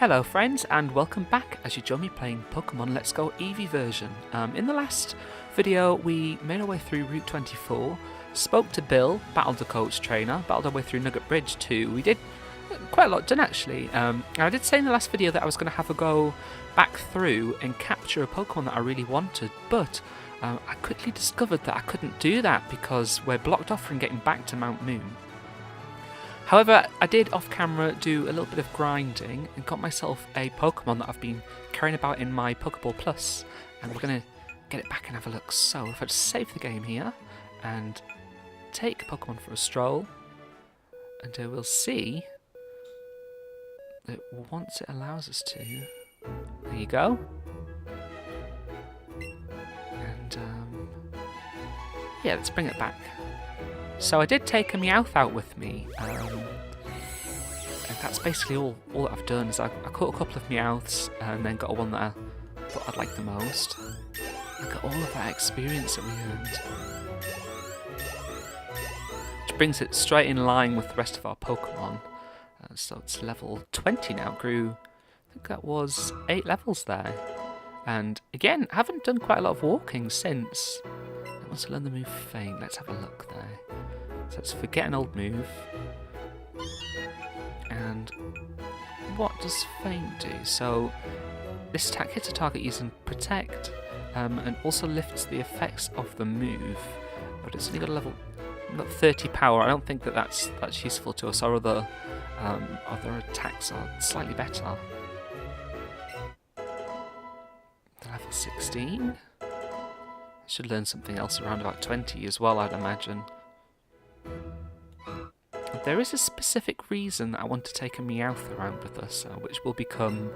Hello friends, and welcome back as you join me playing Pokemon Let's Go Eevee version. In the last video we made our way through Route 24, spoke to Bill, battled the coach trainer, battled our way through Nugget Bridge too. We did quite a lot done actually. I did say in the last video that I was going to have a go back through and capture a Pokemon that I really wanted, but I quickly discovered that I couldn't do that because we're blocked off from getting back to Mount Moon. However, I did off camera do a little bit of grinding and got myself a Pokemon that I've been carrying about in my Pokeball Plus, and we're going to get it back and have a look. So if I just save the game here and take Pokemon for a stroll, and we'll see that once it allows us to, there you go. And yeah, let's bring it back. So I did take a Meowth out with me, and that's basically all that I've done. Is I caught a couple of Meowths and then got a one that I thought I'd like the most. Look at all of that experience that we earned. Which brings it straight in line with the rest of our Pokemon. So it's level 20 now, grew, I think that was 8 levels there. And again, haven't done quite a lot of walking since. I want to learn the move Feint. Let's have a look there. So let's forget an old move. And what does Feint do? So this attack hits a target using Protect, and also lifts the effects of the move. But it's only got a level, not 30 power. I don't think that's useful to us. Our other attacks are slightly better. Level 16. Should learn something else around about 20 as well, I'd imagine. There is a specific reason that I want to take a Meowth around with us, which will become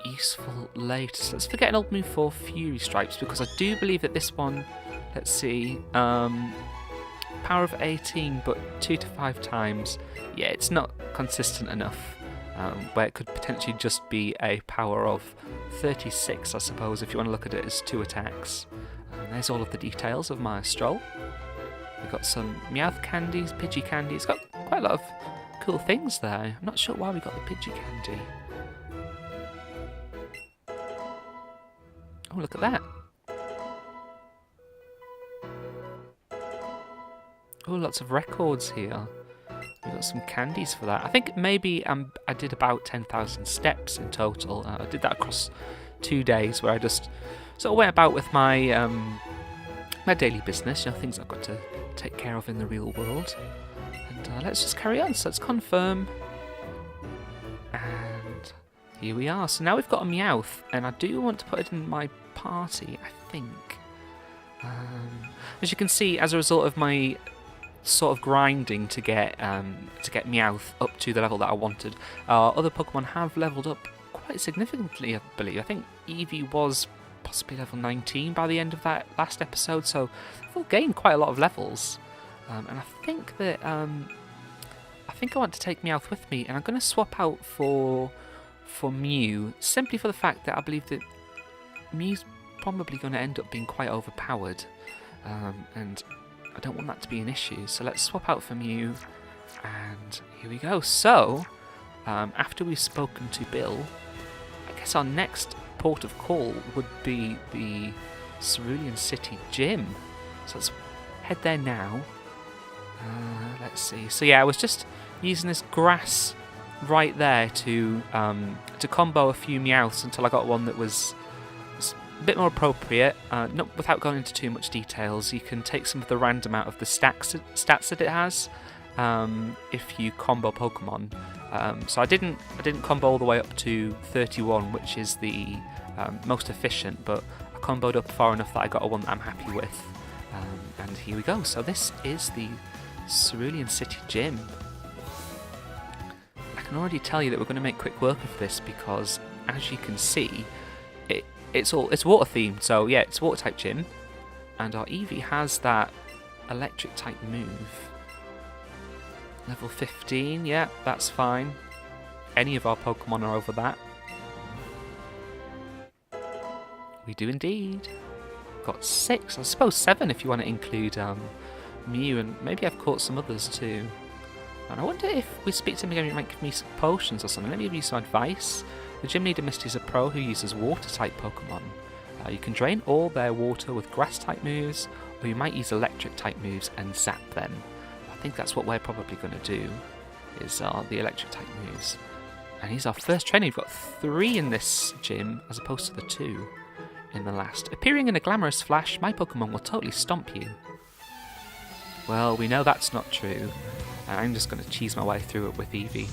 useful later. So let's forget an old move for Fury Stripes, because I do believe that this one, let's see, power of 18, but 2 to 5 times. Yeah, it's not consistent enough, where it could potentially just be a power of 36, I suppose, if you want to look at it as 2 attacks. There's all of the details of my stroll. We've got some Meowth candies, Pidgey candy. It's got quite a lot of cool things there. I'm not sure why we got the Pidgey candy. Oh, look at that. Oh, lots of records here. We've got some candies for that. I think maybe I did about 10,000 steps in total. I did that across 2 days where I just sort of went about with my my daily business, you know, things I've got to take care of in the real world. And let's just carry on. So let's confirm. And here we are. So now we've got a Meowth, and I do want to put it in my party, I think. As you can see, as a result of my sort of grinding to get Meowth up to the level that I wanted, other Pokemon have leveled up quite significantly, I believe. I think Eevee was possibly level 19 by the end of that last episode, so we'll gain quite a lot of levels. And I think that I want to take Meowth with me, and I'm going to swap out for Mew, simply for the fact that I believe that Mew's probably going to end up being quite overpowered, and I don't want that to be an issue. So let's swap out for Mew, and here we go. So after we've spoken to Bill, I guess our next port of call would be the Cerulean City Gym. So let's head there now. Let's see. So yeah, I was just using this grass right there to combo a few Meowths until I got one that was a bit more appropriate. Not without going into too much details, you can take some of the random out of the stats that it has if you combo Pokemon. So I didn't combo all the way up to 31, which is the most efficient, but I comboed up far enough that I got a one that I'm happy with. And here we go. So this is the Cerulean City Gym. I can already tell you that we're going to make quick work of this because, as you can see, it's water themed. So yeah, it's water type gym, and our Eevee has that electric type move. Level 15, yeah, that's fine. Any of our Pokemon are over that. We do indeed. Got 6, I suppose 7 if you want to include Mew, and maybe I've caught some others too. And I wonder if we speak to him again, he might give me some potions or something. Let me give you some advice. The Gym Leader Misty is a pro who uses water-type Pokemon. You can drain all their water with grass-type moves, or you might use electric-type moves and zap them. I think that's what we're probably going to do, is the electric-type moves. And he's our first trainer. We've got 3 in this gym, as opposed to the 2 in the last. Appearing in a glamorous flash, my Pokemon will totally stomp you. Well, we know that's not true. And I'm just going to cheese my way through it with Eevee.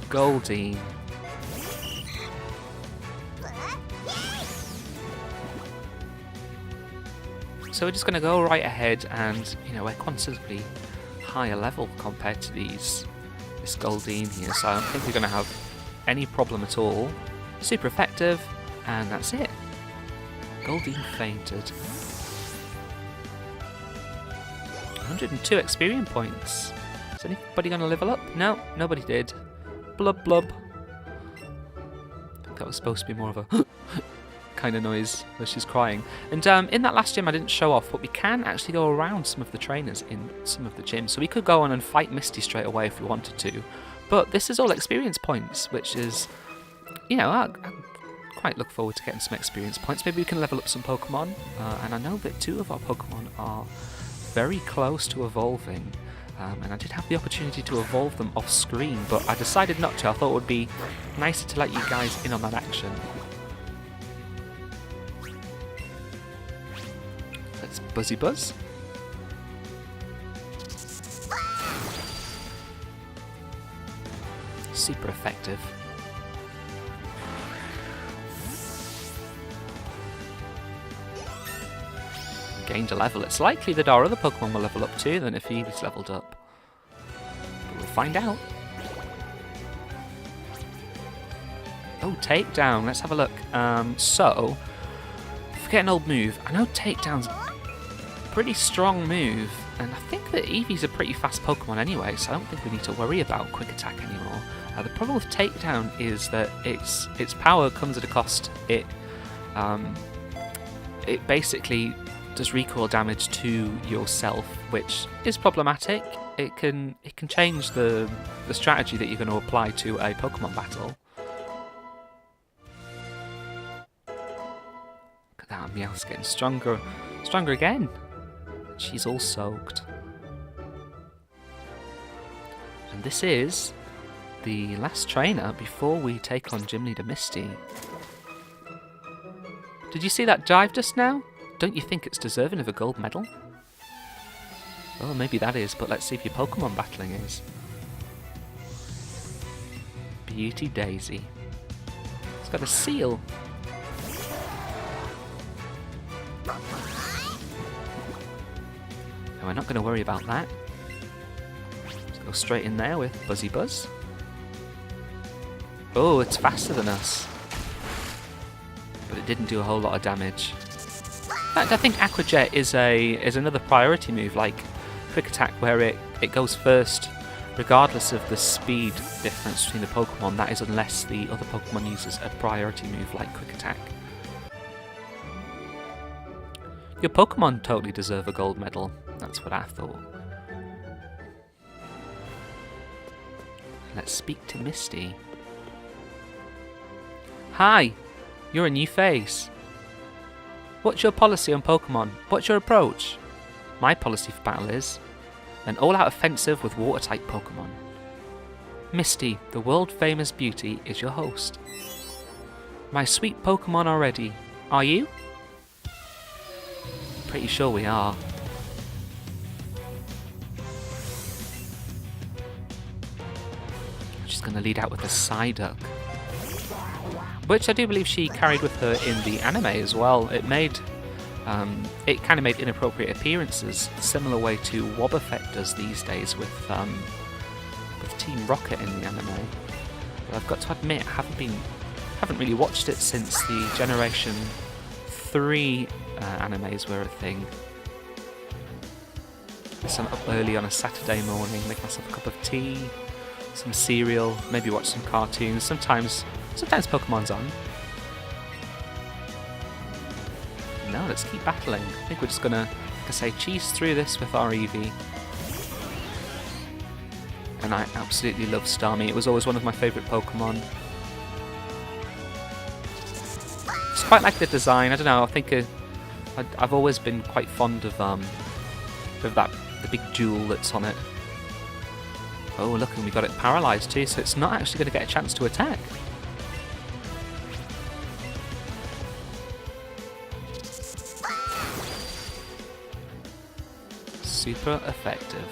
Goldeen. So we're just going to go right ahead, and we're considerably higher level compared to this Goldeen here, so I don't think we're going to have any problem at all. Super effective, and that's it. Goldeen fainted. 102 experience points. Is anybody going to level up? No, nobody did. Blub blub. I think that was supposed to be more of a kind of noise where she's crying. And in that last gym I didn't show off, but we can actually go around some of the trainers in some of the gyms. So we could go on and fight Misty straight away if we wanted to. But this is all experience points, which is, I quite look forward to getting some experience points. Maybe we can level up some Pokemon. And I know that 2 of our Pokemon are very close to evolving. And I did have the opportunity to evolve them off screen, but I decided not to. I thought it would be nicer to let you guys in on that action. Let's Buzzy Buzz. Super effective. Gained a level. It's likely that our other Pokemon will level up too, then if Eevee's leveled up. But we'll find out. Oh, Takedown. Let's have a look. So, forget an old move. I know Takedown's a pretty strong move, and I think that Eevee's a pretty fast Pokemon anyway, so I don't think we need to worry about Quick Attack anymore. The problem with Takedown is that its power comes at a cost. It basically does recoil damage to yourself, which is problematic. It can change the strategy that you're going to apply to a Pokemon battle. Look at that, Meowth's getting stronger again. She's all soaked. And this is the last trainer before we take on Gym Leader Misty. Did you see that dive just now? Don't you think it's deserving of a gold medal? Well, maybe that is, but let's see if your Pokemon battling is. Beauty Daisy. It's got a seal. And we're not going to worry about that. Let's go straight in there with Buzzy Buzz. Oh, it's faster than us. But it didn't do a whole lot of damage. In fact, I think Aqua Jet is another priority move, like Quick Attack, where it goes first, regardless of the speed difference between the Pokemon. That is, unless the other Pokemon uses a priority move like Quick Attack. Your Pokemon totally deserve a gold medal. That's what I thought. Let's speak to Misty. Hi, you're a new face. What's your policy on Pokemon? What's your approach? My policy for battle is an all-out offensive with water-type Pokemon. Misty, the world-famous beauty, is your host. My sweet Pokemon are ready. Are you? Pretty sure we are. She's going to lead out with a Psyduck, which I do believe she carried with her in the anime as well. It kind of made inappropriate appearances, similar way to Wobbuffet does these days with Team Rocket in the anime. But I've got to admit, I haven't really watched it since the Generation 3 animes were a thing. So I'm up early on a Saturday morning, make myself a cup of tea, some cereal, maybe watch some cartoons. Sometimes Pokemon's on. No, let's keep battling. I think we're just gonna like I say, cheese through this with our Eevee. And I absolutely love Starmie. It was always one of my favourite Pokemon. It's quite like the design. I don't know. I think I've always been quite fond of the big jewel that's on it. Oh, look, and we got it paralysed too, so it's not actually going to get a chance to attack. Super effective.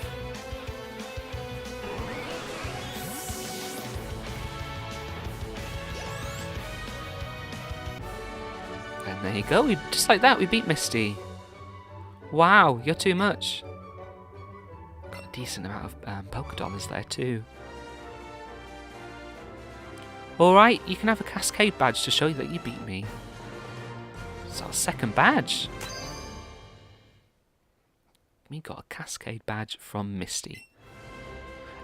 And there you go, just like that we beat Misty. Wow, you're too much. Got a decent amount of Poké Dollars there too. Alright, you can have a Cascade badge to show you that you beat me. It's our second badge. We got a Cascade badge from Misty.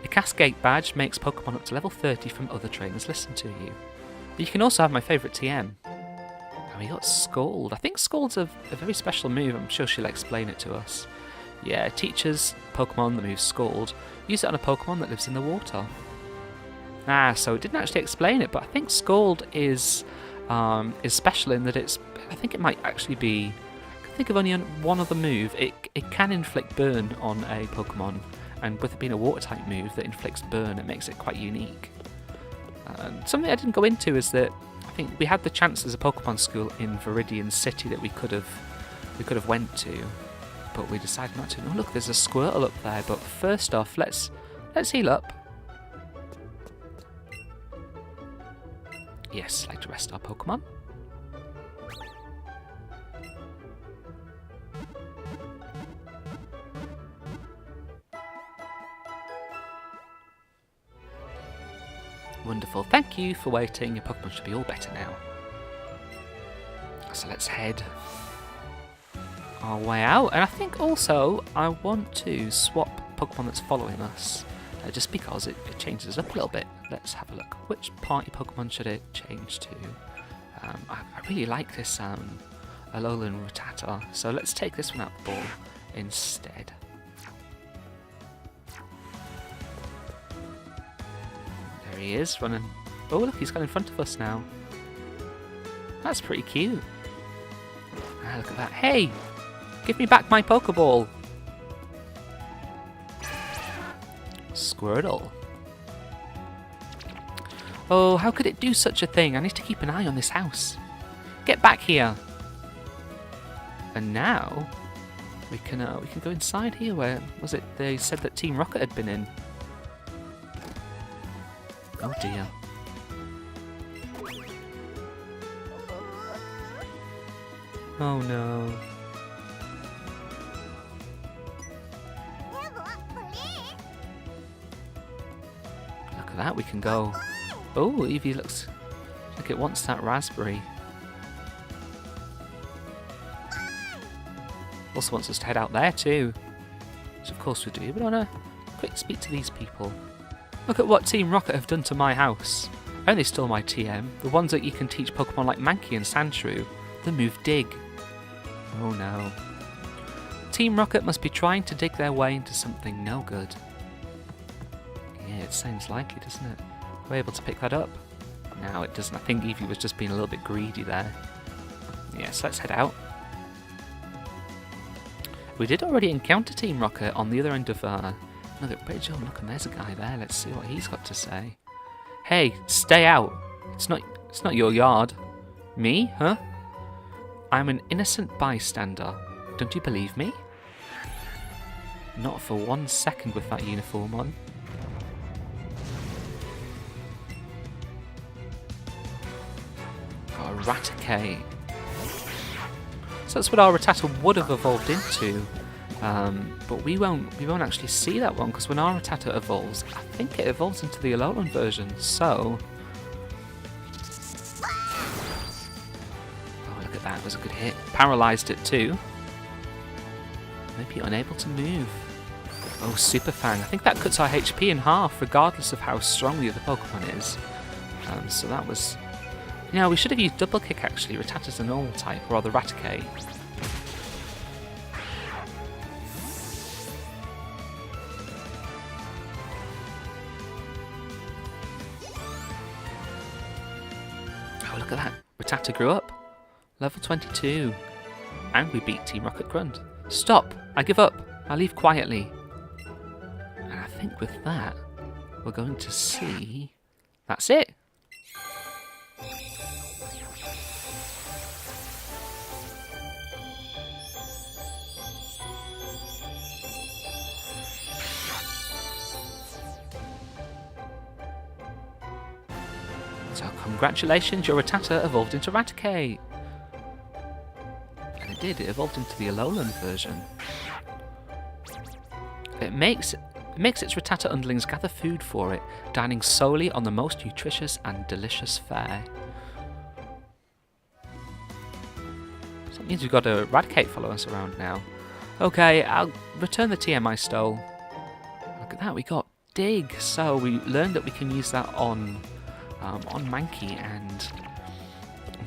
A Cascade badge makes Pokemon up to level 30 from other trainers listen to you. But you can also have my favourite TM. And we got Scald. I think Scald's a very special move. I'm sure she'll explain it to us. Yeah, it teaches Pokemon the move Scald. Use it on a Pokemon that lives in the water. So it didn't actually explain it, but I think Scald is special in that I think it might actually be... Think of only one other move. It can inflict burn on a Pokemon, and with it being a water type move that inflicts burn, it makes it quite unique. Something I didn't go into is that I think we had the chance as a Pokemon school in Cerulean City that we could have went to, but we decided not to. Oh look, there's a Squirtle up there. But first off, let's heal up. Yes, like to rest our Pokemon. Wonderful, thank you for waiting. Your Pokemon should be all better now. So let's head our way out. And I think also I want to swap Pokemon that's following us, just because it changes up a little bit. Let's have a look. Which party Pokemon should it change to? I really like this Alolan Rattata, so let's take this one out the ball instead. There he is, running. Oh look, he's got in front of us now. That's pretty cute. Ah, look at that. Hey! Give me back my Pokeball! Squirtle. Oh, how could it do such a thing? I need to keep an eye on this house. Get back here! And now we can go inside here. Where was it? They said that Team Rocket had been in. Oh dear. Oh no. Look at that, we can go. Oh, Eevee looks like it wants that raspberry. Also wants us to head out there too. Which of course we do. We want to quick speak to these people. Look at what Team Rocket have done to my house. I only stole my TM, the ones that you can teach Pokemon like Mankey and Sandshrew, the move Dig. Oh no. Team Rocket must be trying to dig their way into something no good. Yeah, it sounds likely, doesn't it? Are we able to pick that up? No, it doesn't. I think Eevee was just being a little bit greedy there. Yes, let's head out. We did already encounter Team Rocket on the other end of another bridge. Oh look, and there's a guy there. Let's see what he's got to say. Hey, stay out. It's not your yard. Me? Huh? I'm an innocent bystander. Don't you believe me? Not for 1 second with that uniform on. Got a Raticate. So that's what our Rattata would have evolved into. But we won't actually see that one, because when our Rattata evolves, I think it evolves into the Alolan version, so... Oh, look at that, it was a good hit. Paralysed it too. Maybe unable to move. Oh, Super Fang. I think that cuts our HP in half, regardless of how strong the other Pokemon is. So that was... You know, we should have used Double Kick actually. Rattata's a normal type, or the Raticate. Oh, look at that. Rattata grew up. Level 22. And we beat Team Rocket Grunt. Stop! I give up. I leave quietly. And I think with that, we're going to see... That's it. So congratulations, your Rattata evolved into Raticate. And it did, it evolved into the Alolan version. It makes its Rattata underlings gather food for it, dining solely on the most nutritious and delicious fare. So that means we've got a Raticate following us around now. Okay, I'll return the TM I stole. Look at that, we got Dig. So we learned that we can use that on Mankey and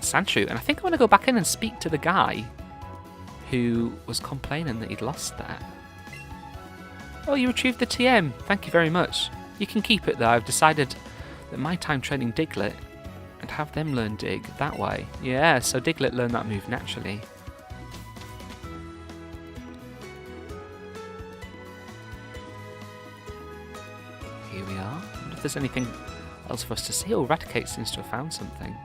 Sandshrew. And I think I want to go back in and speak to the guy who was complaining that he'd lost that. Oh, you retrieved the TM. Thank you very much. You can keep it though. I've decided that my time training Diglett and have them learn Dig that way. Yeah, so Diglett learned that move naturally. Here we are. I wonder if there's anything else for us to see. Oh, Raticate seems to have found something.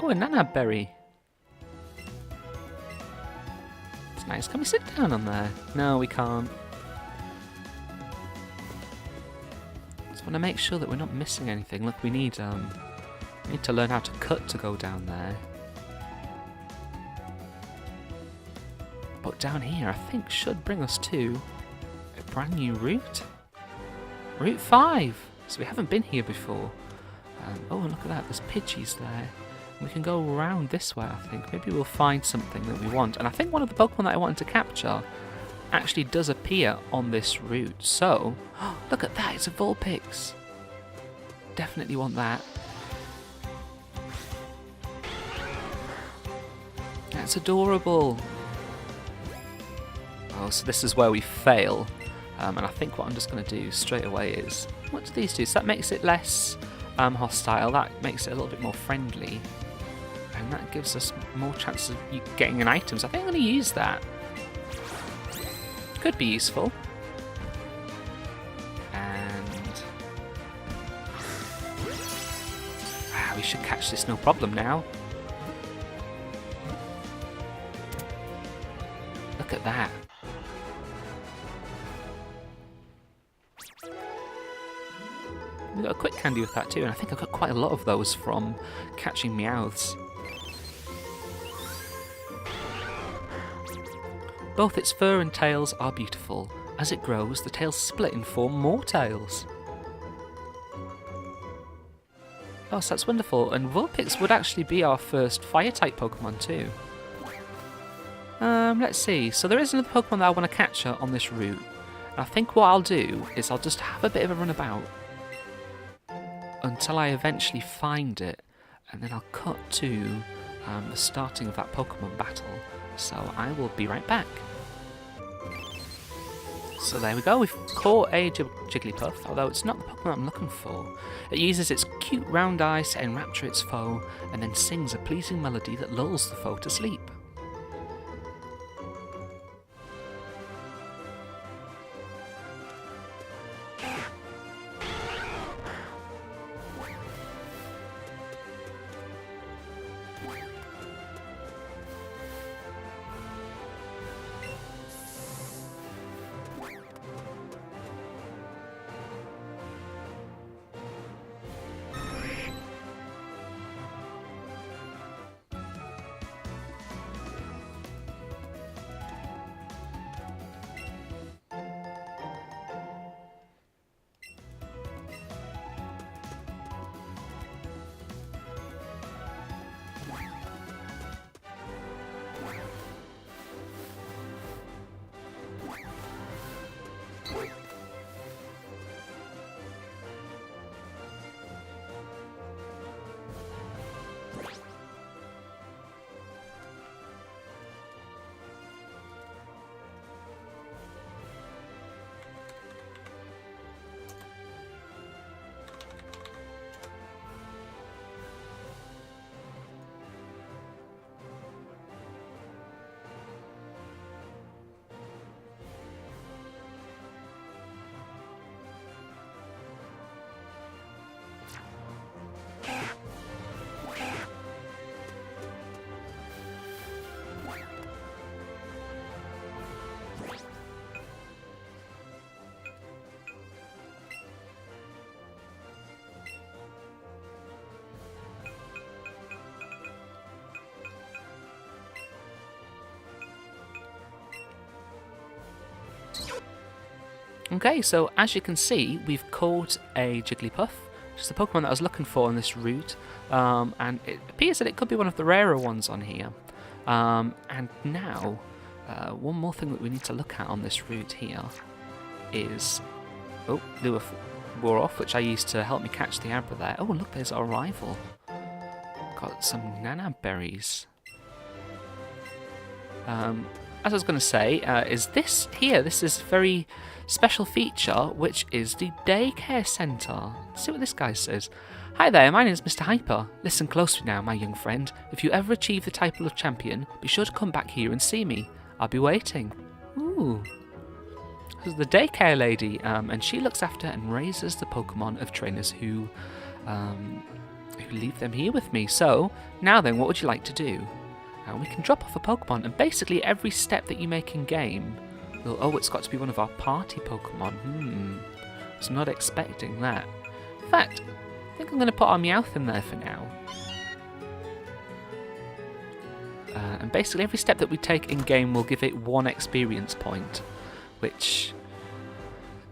Oh, a Nanab berry. It's nice. Can we sit down on there? No, we can't. Just want to make sure that we're not missing anything. Look, we need to learn how to cut to go down there. But down here, I think, should bring us to a brand new route. Route 5! So we haven't been here before. Oh, look at that, there's Pidgeys there. We can go around this way, I think. Maybe we'll find something that we want. And I think one of the Pokemon that I wanted to capture actually does appear on this route. So, look at that, it's a Vulpix. Definitely want that. That's adorable. Oh, so this is where we fail. And I think what I'm just going to do straight away is... What do these do? So that makes it less hostile. That makes it a little bit more friendly. And that gives us more chances of you getting an item. So I think I'm going to use that. Could be useful. And... we should catch this no problem now. Look at that. We got a quick candy with that too, and I think I've got quite a lot of those from catching Meowths. Both its fur and tails are beautiful. As it grows, the tails split and form more tails. Oh, so that's wonderful. And Vulpix would actually be our first Fire-type Pokemon too. Let's see. So there is another Pokemon that I want to capture on this route. And I think what I'll do is I'll just have a bit of a runabout until I eventually find it, and then I'll cut to the starting of that Pokemon battle. So I will be right back. So there we go, we've caught a Jigglypuff, although it's not the Pokemon I'm looking for. It uses its cute round eyes to enrapture its foe, and then sings a pleasing melody that lulls the foe to sleep. Okay, so as you can see, we've caught a Jigglypuff, which is the Pokemon that I was looking for on this route, and it appears that it could be one of the rarer ones on here. And now, one more thing that we need to look at on this route here is... Oh, Lure wore off, which I used to help me catch the Abra there. Oh, look, there's our rival. Got some Nana berries. As I was going to say, is this here? This is a very special feature, which is the daycare centre. Let's see what this guy says. Hi there, my name is Mr. Hyper. Listen closely now, my young friend. If you ever achieve the title of champion, be sure to come back here and see me. I'll be waiting. Ooh. This is the daycare lady, and she looks after and raises the Pokemon of trainers who leave them here with me. So, now then, what would you like to do? We can drop off a Pokemon, and basically every step that you make in game will... Oh, it's got to be one of our party Pokemon. I was not expecting that. In fact, I think I'm going to put our Meowth in there for now. And basically every step that we take in game will give it 1 experience point, which...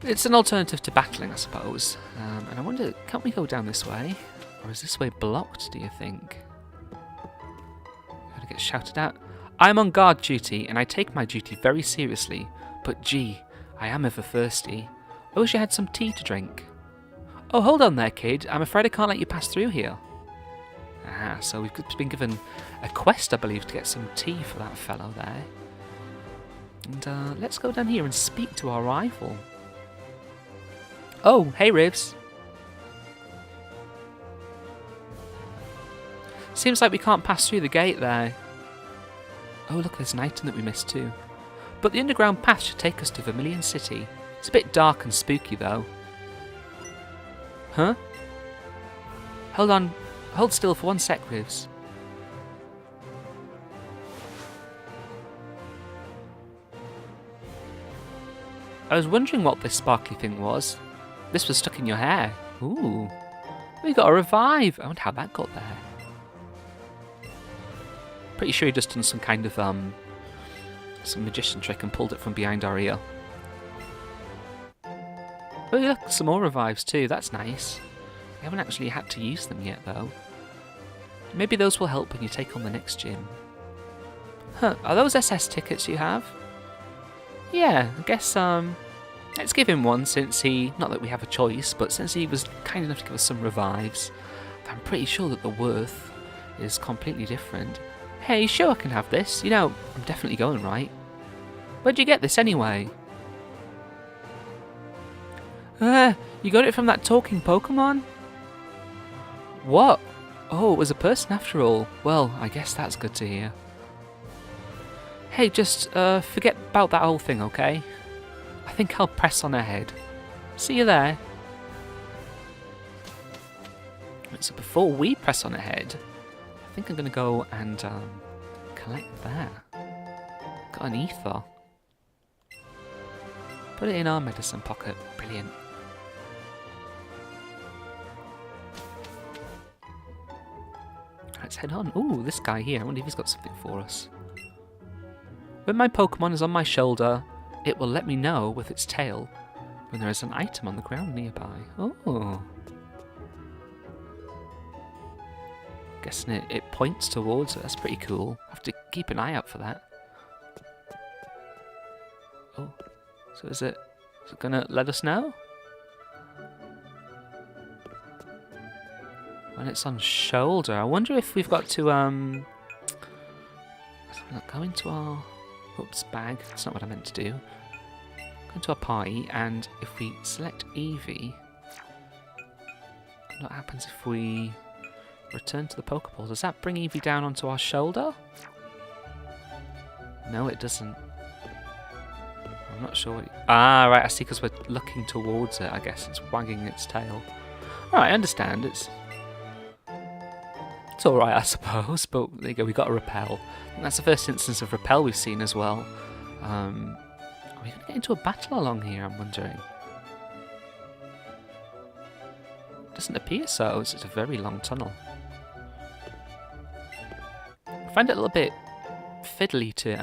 It's an alternative to battling, I suppose. And I wonder, can't we go down this way? Or is this way blocked, do you think? Get shouted at. I'm on guard duty, and I take my duty very seriously, but gee, I am ever thirsty. I wish I had some tea to drink. Oh, hold on there, kid. I'm afraid I can't let you pass through here. Ah, so we've been given a quest, I believe, to get some tea for that fellow there. And let's go down here and speak to our rival. Oh, hey, Ribs. Seems like we can't pass through the gate there. Oh, look, there's an item that we missed too. But the underground path should take us to Cerulean City. It's a bit dark and spooky though. Huh? Hold on. Hold still for 1 sec, Rivs. I was wondering what this sparkly thing was. This was stuck in your hair. Ooh. We got a revive. I wonder how that got there. Pretty sure he just done some kind of some magician trick and pulled it from behind our ear. Oh look, some more revives too, that's nice. We haven't actually had to use them yet though. Maybe those will help when you take on the next gym. Huh, are those SS tickets you have? Yeah, I guess let's give him one since he, not that we have a choice, but since he was kind enough to give us some revives. I'm pretty sure that the worth is completely different. Hey, sure I can have this. You know, I'm definitely going right. Where'd you get this anyway? You got it from that talking Pokemon? What? Oh, it was a person after all. Well, I guess that's good to hear. Hey, just forget about that whole thing, okay? I think I'll press on ahead. See you there. Right, so before we press on ahead, I think I'm going to go and collect that. Got an ether. Put it in our medicine pocket. Brilliant. Let's head on. Ooh, this guy here. I wonder if he's got something for us. When my Pokemon is on my shoulder, it will let me know with its tail when there is an item on the ground nearby. Oh. Guessing it points towards it. That's pretty cool. I have to keep an eye out for that. Oh, so is it gonna let us know? When it's on shoulder, I wonder if we've got to go into our bag. That's not what I meant to do. Go into our party, and if we select Eevee, what happens if we return to the Pokeball? Does that bring Eevee down onto our shoulder? No, it doesn't. I'm not sure what... Ah, right, I see, because we're looking towards it, I guess. It's wagging its tail. Alright, I understand. It's alright, I suppose, but there you go, we got a Repel. And that's the first instance of Repel we've seen as well. Are we going to get into a battle along here, I'm wondering? Doesn't appear so. It's a very long tunnel. I find it a little bit fiddly to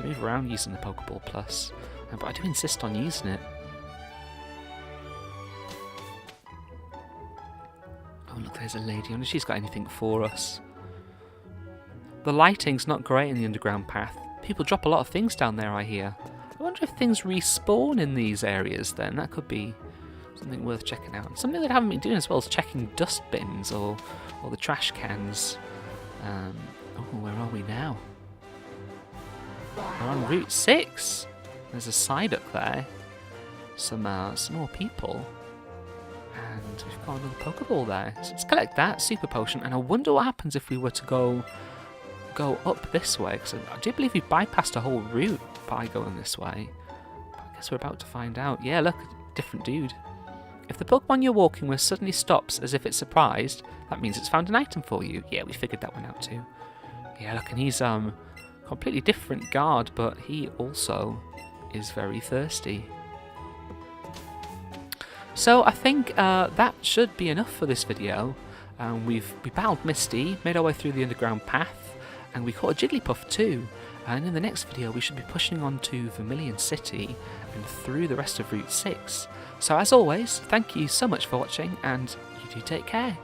move around using the Pokeball Plus, but I do insist on using it. there's a lady. I wonder if she's got anything for us. The lighting's not great in the underground path. People drop a lot of things down there, I hear. I wonder if things respawn in these areas then. That could be something worth checking out. Something that I haven't been doing as well as checking dust bins or the trash cans. Oh, where are we now? We're on Route 6. There's a side up there. Some more people. And we've got another Pokeball there. So let's collect that Super Potion. And I wonder what happens if we were to go up this way. Because I do believe we bypassed a whole route by going this way. But I guess we're about to find out. Yeah, look, different dude. If the Pokemon you're walking with suddenly stops as if it's surprised, that means it's found an item for you. Yeah, we figured that one out too. Yeah, look, and he's completely different guard, but he also is very thirsty. So I think that should be enough for this video. We battled Misty, made our way through the underground path, and we caught a Jigglypuff too. And in the next video we should be pushing on to Cerulean City and through the rest of Route 6. So as always, thank you so much for watching, and you do take care.